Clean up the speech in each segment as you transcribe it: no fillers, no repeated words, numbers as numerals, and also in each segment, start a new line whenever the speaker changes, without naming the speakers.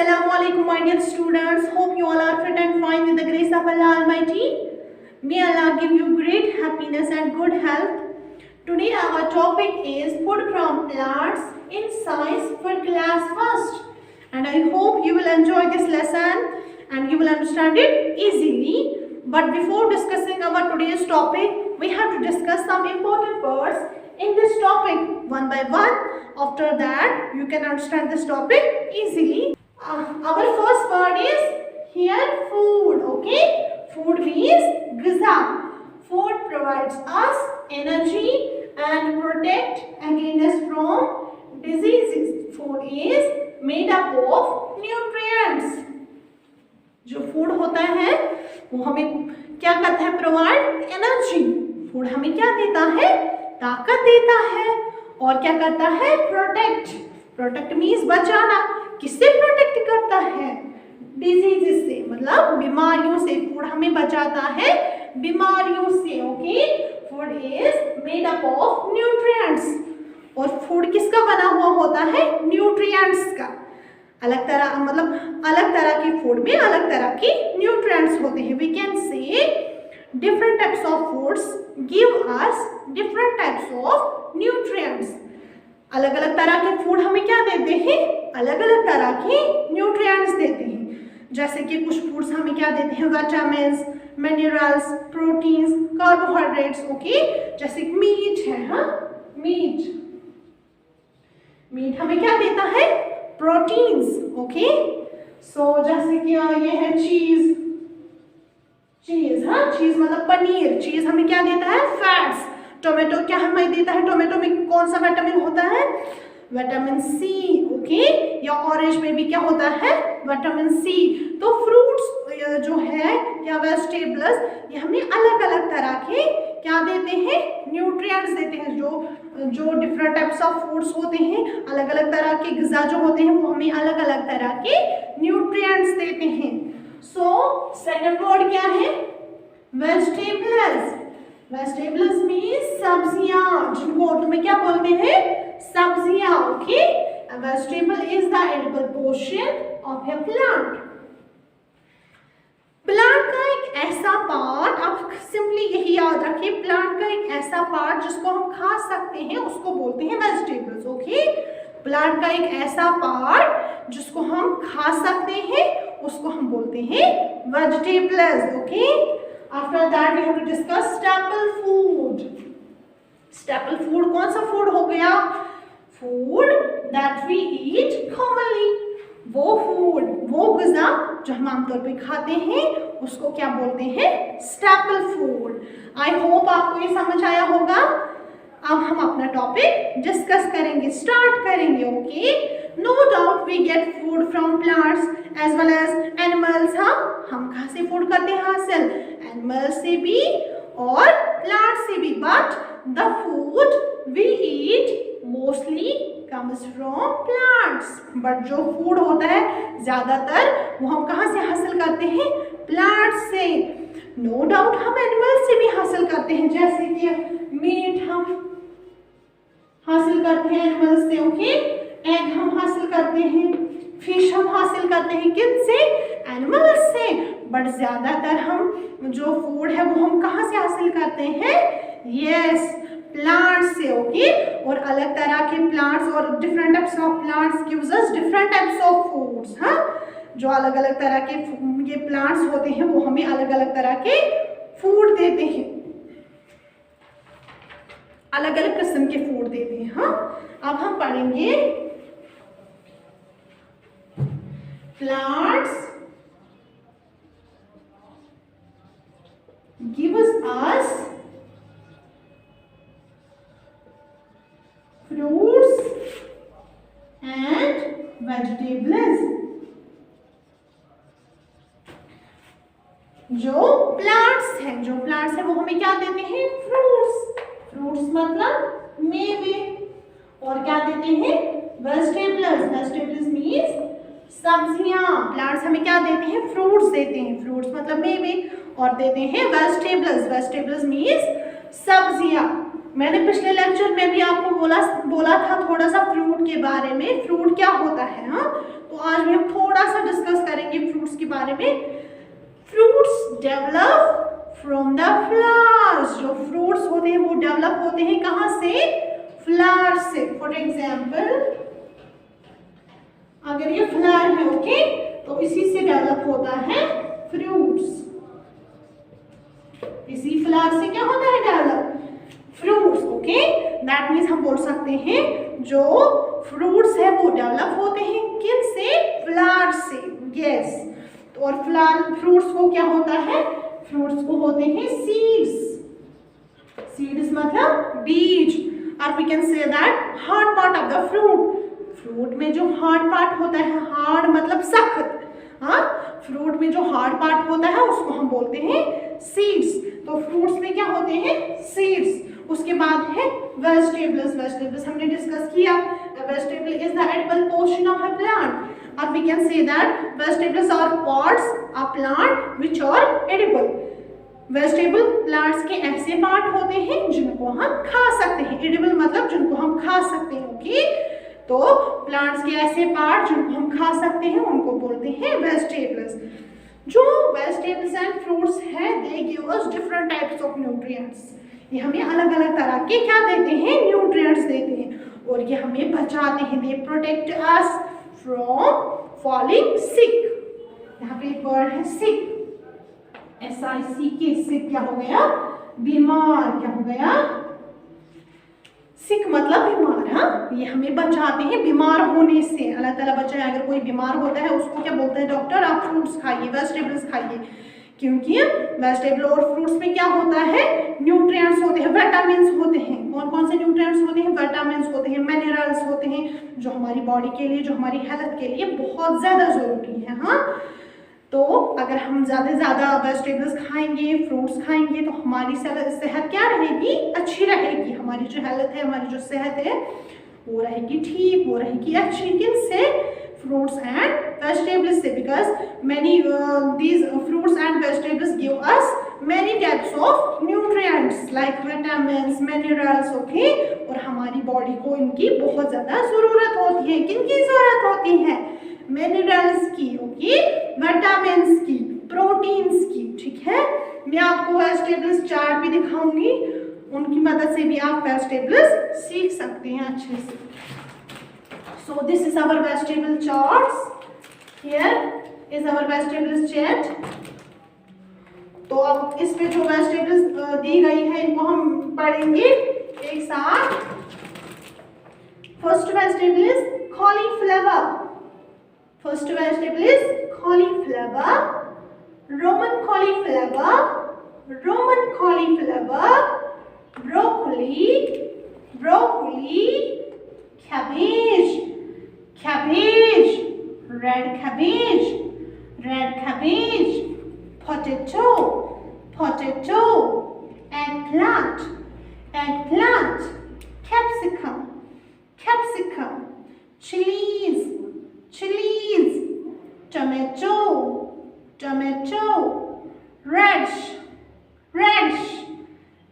Assalamualaikum my dear students. Hope you all are fit and fine with the grace of Allah Almighty. May Allah give you great happiness and good health. Today our topic is food from plants in science for class first. And I hope you will enjoy this lesson and you will understand it easily. But before discussing our today's topic, we have to discuss some important words in this topic one by one. After that, you can understand this topic easily. Our first word is here food. Okay, food means giza. Food provides us energy and protect against from diseases. Food is made up of nutrients. जो food होता है वो हमें क्या करता है? Provide energy. Food हमें क्या देता है? ताकत देता है. और क्या करता है? प्रोटेक्ट. प्रोटेक्ट मीन्स बचाना. किससे प्रोटेक्ट करता है? डिजीजेस से, मतलब बीमारियों से. फूड हमें बचाता है बीमारियों से. Okay, food is made up of nutrients. और फूड किसका बना हुआ होता है? न्यूट्रिएंट्स का. अलग तरह, मतलब अलग तरह के फूड में अलग तरह के न्यूट्रिएंट्स होते हैं. We can say different types of foods give us different types of nutrients. अलग अलग तरह के फूड हमें क्या देते हैं? अलग अलग तरह के न्यूट्रिएंट्स देते हैं. जैसे कि कुछ फूड्स हमें क्या देते हैं? Vitamins, minerals, proteins, carbohydrates. Okay, जैसे मीट है. हाँ, मीट हमें क्या देता है? प्रोटीन्स. ओके, सो जैसे कि ये है चीज. हाँ, चीज मतलब पनीर. चीज हमें क्या देता है? फैट्स. टोमेटो क्या हमें देता है? टोमेटो में कौन सा विटामिन होता है? Vitamin C. ओके, या ऑरेंज में भी क्या होता है? Vitamin C. तो फ्रूट्स जो है या वेजिटेबल्स, ये हमें अलग अलग तरह के क्या देते हैं? न्यूट्रिएंट्स देते हैं. जो डिफरेंट टाइप्स ऑफ फूड्स होते हैं, अलग अलग तरह के ग़िज़ा जो होते हैं, वो हमें अलग अलग तरह के न्यूट्रिएंट्स देते हैं. सो सेकंड वर्ड क्या है? वेजिटेबल्स. वेजिटेबल्स मीन्स सब्जियां, जिनको उर्दू में क्या बोलते हैं? सब्जियां. Okay, vegetable is the edible portion of A plant. Plant का एक ऐसा पार्ट, आप सिंपली यही याद रखिए, प्लांट का एक ऐसा पार्ट जिसको हम खा सकते हैं उसको बोलते हैं वेजिटेबल्स. ओके, प्लांट का एक ऐसा पार्ट जिसको हम खा सकते हैं उसको हम बोलते हैं vegetables. Okay, after that we have to discuss staple food. Staple food कौन सा फूड हो गया? Food that we eat commonly. वो फूड, वो ग़िज़ा जो हम आमतौर पे खाते हैं उसको क्या बोलते हैं? Staple food. आई होप आपको ये समझ आया होगा. अब हम अपना टॉपिक डिस्कस करेंगे, स्टार्ट करेंगे. Okay, no doubt we get food from plants as well as animals. हम कहाँ से फूड करते हैं हासिल? एनिमल्स से भी और प्लांट से भी. But the food we eat mostly comes from plants. But जो फूड होता है ज्यादातर वो हम कहाँ से हासिल करते हैं? प्लांट्स से. नो डाउट हम एनिमल्स से भी हासिल करते हैं, जैसे कि मीट हम हासिल करते हैं एनिमल्स से. ओके, एग हम हासिल करते हैं, फिश हम हासिल करते हैं. किससे? एनिमल्स से. बट ज्यादातर हम जो फूड है वो हम कहाँ से हासिल करते हैं? यस, प्लांट्स से. ओके, और अलग तरह के प्लांट्स और different types of plants gives us different types of foods. हाँ, जो अलग अलग तरह के ये प्लांट्स होते हैं वो हमें अलग अलग तरह के फूड देते हैं, अलग अलग किस्म के फूड देते हैं. हाँ, अब हम पढ़ेंगे plants gives us fruits and vegetables. जो प्लांट्स हैं वो हमें क्या देते हैं? फ्रूट्स मतलब मेवे. और क्या देते हैं? वेजिटेबल्स मीन्स सब्जियां. प्लांट्स हमें क्या देते हैं? फ्रूट्स देते हैं. फ्रूट्स मतलब मेवे. और देते हैं वेजिटेबल्स मीन्स सब्जियां. मैंने पिछले लेक्चर में भी आपको बोला था थोड़ा सा फ्रूट के बारे में, फ्रूट क्या होता है। हाँ, तो आज भी हम थोड़ा सा डिस्कस करेंगे फ्रूट्स के बारे में। Fruits develop from the flowers. जो फ्रूट्स होते हैं वो डेवलप होते हैं कहाँ से? फ्लावर से। फॉर एग्जाम्पल अगर ये फ्लावर है, ओके, तो इसी से डेवलप होता है फ्रूट्स। इसी फ्लावर से क्या होता है develop? Fruits. Okay, that means हम बोल सकते हैं जो फ्रूट्स है वो डेवलप होते हैं किन से? फ्लावर से। यस, तो और फ्लावर फ्रूट्स को क्या होता है? फ्रूट्स को होते हैं सीड्स। सीड्स मतलब बीज। और we can say that hard part of the fruit. Fruit में जो हार्ड पार्ट होता है, हार्ड मतलब सख्त, हाँ, फ्रूट में जो हार्ड पार्ट होता है उसको हम बोलते हैं सीड्स। तो फ्रूट्स में क्या होते हैं? सीड्स। उसके बाद है वेजिटेबल्स। वेजिटेबल्स हमने डिस्कस किया। Vegetable is the edible portion of a plant, और we can say that vegetables are parts of plant which are edible. Vegetable plants के ऐसे पार्ट होते हैं जिनको हम खा सकते हैं। एडिबल मतलब जिनको हम खा सकते हैं। ओके, तो प्लांट्स के ऐसे पार्ट जिनको हम खा सकते हैं उनको बोलते हैं वेजिटेबल्स। जो वेजिटेबल्स एंड फ्रूट्स है they give us different types of nutrients. ये हमें अलग अलग तरह के क्या देते हैं? न्यूट्रिएंट्स देते हैं, और ये हमें बचाते हैं। They protect us from falling sick. यहाँ पे एक वर्ड है सिक, SICK। सिक क्या हो गया? बीमार। क्या हो गया? सिक मतलब बीमार। हाँ, ये हमें बचाते हैं बीमार होने से। अल्लाह ताला बचाए। अगर कोई बीमार होता है उसको क्या बोलते हैं? डॉक्टर आप फ्रूट्स खाइए, वेजिटेबल्स खाइए, क्योंकि वेजिटेबल और फ्रूट्स में क्या होता है? न्यूट्रिएंट्स होते हैं, विटामिन्स होते हैं। कौन कौन से न्यूट्रिएंट्स होते हैं? विटामिन्स होते हैं, मिनरल्स होते हैं, जो हमारी बॉडी के लिए, जो हमारी हेल्थ के लिए बहुत ज़्यादा ज़रूरी है। हाँ, तो अगर हम ज़्यादा से ज़्यादा वेजिटेबल्स खाएंगे, फ्रूट्स खाएंगे, तो हमारी सेहत क्या रहेगी? अच्छी रहेगी। हमारी जो हेल्थ है, हमारी जो सेहत है वो रहेगी ठीक, वो रहेगी अच्छी। किनसे? fruits and vegetables से, because many these fruits and vegetables give us many types of nutrients like vitamins, minerals, okay, और हमारी बॉडी को इनकी बहुत ज़्यादा ज़रूरत होती है। किनकी ज़रूरत होती है? मिनरल्स की, ओके, विटामिन्स की, प्रोटीन्स की। ठीक है, मैं आपको वेजिटेबल्स चार्ट भी दिखाऊंगी, उनकी मदद से भी आप वेजिटेबल्स सीख सकते हैं अच्छे से। So this is our vegetable charts. Here is our vegetables chart. तो अब इस पे जो वेजिटेबल्स दी गई है इनको हम पढ़ेंगे एक साथ। First vegetable is cauliflower. First vegetable is cauliflower, Roman cauliflower, Roman cauliflower, broccoli, broccoli, cabbage, cabbage, red cabbage, red cabbage, potato, potato, eggplant, eggplant, capsicum, capsicum, chilies, chilies, tomato, tomato, radish, radish,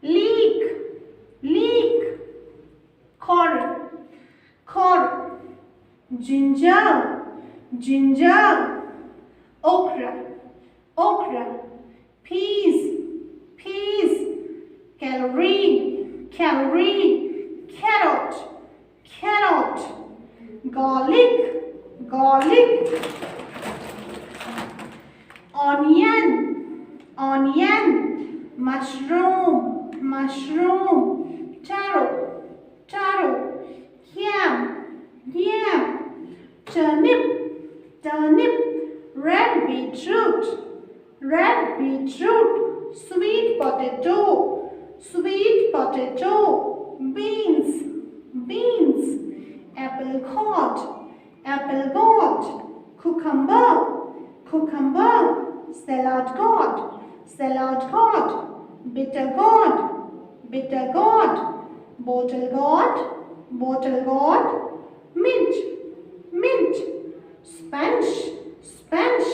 leek, leek, corn, corn, ginger, ginger, okra, okra, peas, peas, celery, celery, carrot, carrot, garlic, garlic, onion, onion, mushroom, mushroom, taro, taro, yam, yam, turnip, turnip, red beetroot, red beetroot, sweet potato, sweet potato, beans, beans, apricot, apricot, cucumber, cucumber, salad gourd, salad gourd, bitter gourd, bitter gourd, bottle gourd, bottle gourd, mint, mint, spinach, spinach,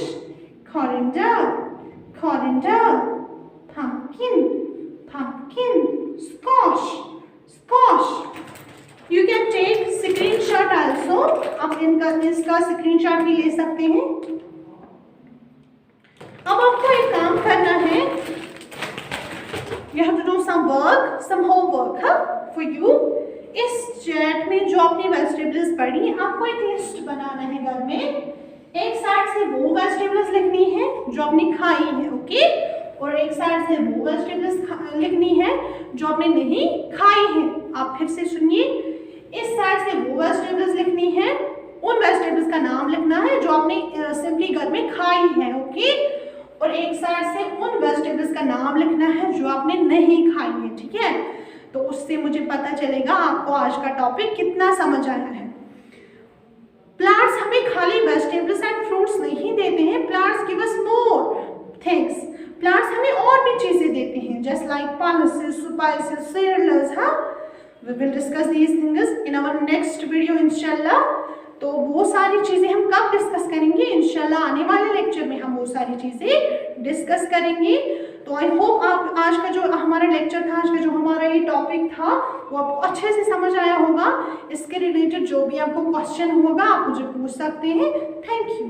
coriander, coriander, pumpkin, pumpkin, squash, Squash. You can take screenshot also. आप इसका screenshot भी ले सकते हैं। अब आपको एक काम करना है। You have to do some work, some homework, for you. इस चैट में जो आपने वेजिटेबल्स पढ़ी, आपको एक लिस्ट बनाना है घर में। एक साइड से वो वेजिटेबल्स लिखनी है जो आपने खाई है, ओके, और एक साइड से वो वेजिटेबल्स लिखनी है जो आपने नहीं खाई है। आप फिर से सुनिए, इस साइड से वो वेजिटेबल्स लिखनी है, उन वेजिटेबल्स का नाम लिखना है जो आपने सिंपली घर में खाई है, ओके, और एक साइड से उन वेजिटेबल्स का नाम लिखना है जो आपने नहीं खाई है, ठीक है। तो उससे मुझे पता चलेगा आपको आज का टॉपिक कितना समझ आया है। प्लांट्स हमें खाली वेजिटेबल्स एंड फ्रूट्स नहीं देते हैं, plants give us more things. Plants हमें और भी चीजें देते हैं, just like pulses, spices, cereals. We will discuss these things in our next video इंशाल्लाह। तो वो सारी चीजें हम कब डिस्कस करेंगे? इंशाल्लाह आने वाले लेक्चर में हम वो सारी चीजें डिस्कस करेंगे। तो आई होप आप आज का जो हमारा लेक्चर था, आज का जो हमारा ये टॉपिक था, वो आपको अच्छे से समझ आया होगा। इसके रिलेटेड जो भी आपको क्वेश्चन होगा आप मुझे पूछ सकते हैं। Thank you.